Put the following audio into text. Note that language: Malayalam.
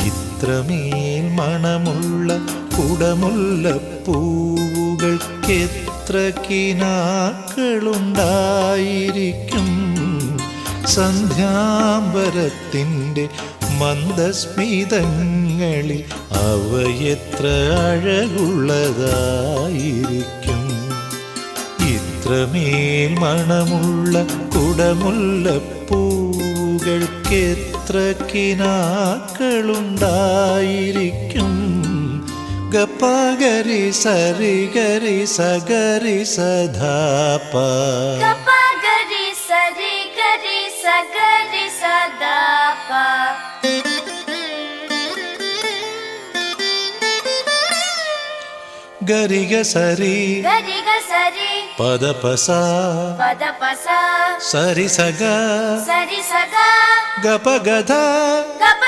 ഇത്രമേൽ മണമുള്ള കുടമുല്ലപ്പൂവുകൾക്കെത്ര കിനാക്കളുണ്ടായിരിക്കും. സന്ധ്യാംബരത്തിൻ്റെ മന്ദസ്മിതങ്ങളിൽ അവയെത്ര അഴകുള്ളതായിരിക്കും. ഇത്രമേൽ മണമുള്ള കുടമുല്ലപ്പൂവുകൾക്കെത്ര കിനാക്കളുണ്ടായിരിക്കും. ഗപ്പഗരി സരിഗരി സഗരി സധാപ ഗപ്പഗരി സരിഗരി സഗരി സധാപ ഗരിഗ സരി പദപസ പദപസ സരി സഗ സരി സഗ ഗപഗധ ഗപ